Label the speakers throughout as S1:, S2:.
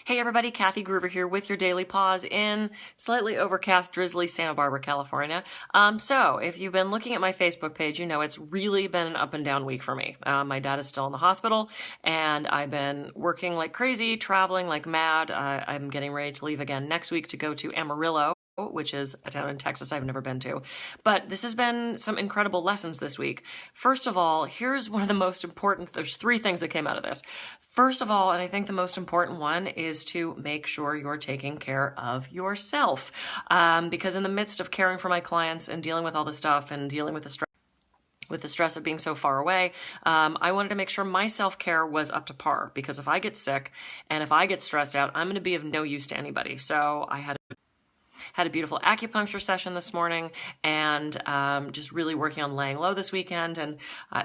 S1: Hey everybody, Kathy Gruver here with your Daily Pause in slightly overcast, drizzly Santa Barbara, California. So if you've been looking at my Facebook page, you know it's really been an up and down week for me. My dad is still in the hospital and I've been working like crazy, traveling like mad. I'm getting ready to leave again next week to go to Amarillo, which is a town in Texas I've never been to. But this has been some incredible lessons this week. First of all, here's one of the most important, there's three things that came out of this. First of all, and I think the most important one, is to make sure you're taking care of yourself. Because in the midst of caring for my clients and dealing with all the stuff and dealing with the stress of being so far away, I wanted to make sure my self-care was up to par, because if I get sick and if I get stressed out, I'm going to be of no use to anybody. So I had a beautiful acupuncture session this morning and just really working on laying low this weekend. And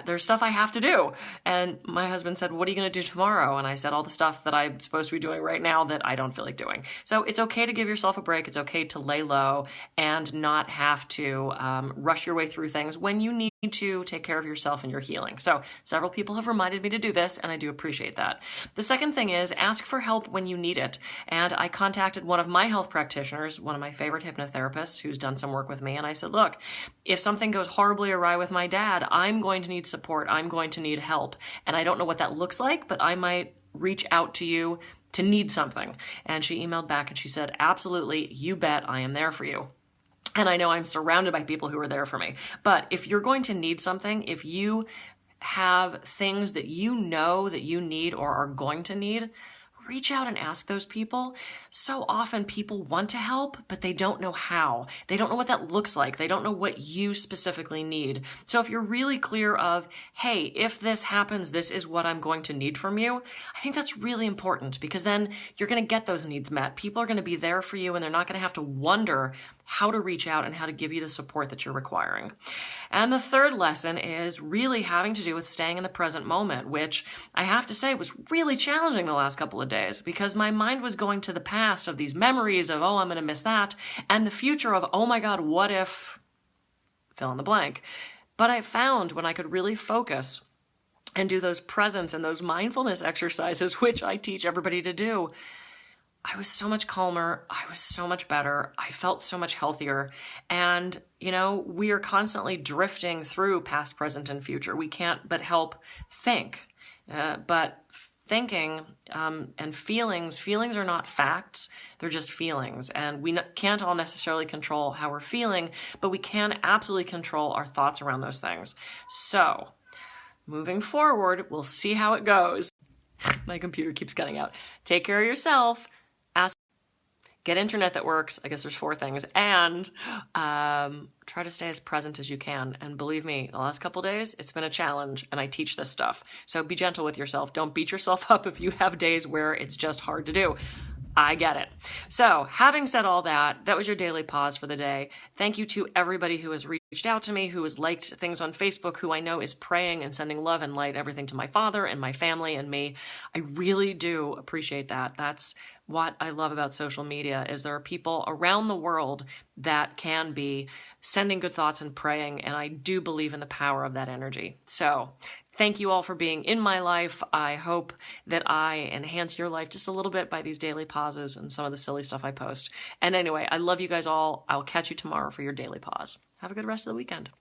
S1: there's stuff I have to do. And my husband said, what are you going to do tomorrow? And I said, all the stuff that I'm supposed to be doing right now that I don't feel like doing. So it's okay to give yourself a break. It's okay to lay low and not have to rush your way through things when you need to take care of yourself and your healing. So several people have reminded me to do this, and I do appreciate that. The second thing is ask for help when you need it. And I contacted one of my health practitioners, one of my favorite hypnotherapists who's done some work with me. And I said, look, if something goes horribly awry with my dad, I'm going to need support. I'm going to need help. And I don't know what that looks like, but I might reach out to you to need something. And she emailed back and she said, absolutely, you bet, I am there for you. And I know I'm surrounded by people who are there for me. But if you're going to need something, if you have things that you know that you need or are going to need, reach out and ask those people. So often people want to help, but they don't know how. They don't know what that looks like. They don't know what you specifically need. So if you're really clear of, hey, if this happens, this is what I'm going to need from you, I think that's really important, because then you're going to get those needs met. People are going to be there for you and they're not going to have to wonder how to reach out and how to give you the support that you're requiring. And the third lesson is really having to do with staying in the present moment, which I have to say was really challenging the last couple of days, because my mind was going to the past of these memories of, oh, I'm going to miss that, and the future of, oh my God, what if, fill in the blank. But I found when I could really focus and do those presence and those mindfulness exercises, which I teach everybody to do, I was so much calmer. I was so much better. I felt so much healthier. And, you know, we are constantly drifting through past, present, and future. We can't but help think. But thinking and feelings are not facts. They're just feelings. And we can't all necessarily control how we're feeling, but we can absolutely control our thoughts around those things. So moving forward, we'll see how it goes. My computer keeps cutting out. Take care of yourself. Get internet that works. I guess there's 4 things. And try to stay as present as you can. And believe me, the last couple days, it's been a challenge, and I teach this stuff. So be gentle with yourself. Don't beat yourself up if you have days where it's just hard to do. I get it. So having said all that, that was your daily pause for the day. Thank you to everybody who has reached out to me, who has liked things on Facebook, who I know is praying and sending love and light, everything to my father and my family and me. I really do appreciate that. That's what I love about social media, is there are people around the world that can be sending good thoughts and praying, and I do believe in the power of that energy. So thank you all for being in my life. I hope that I enhance your life just a little bit by these daily pauses and some of the silly stuff I post. And anyway, I love you guys all. I'll catch you tomorrow for your daily pause. Have a good rest of the weekend.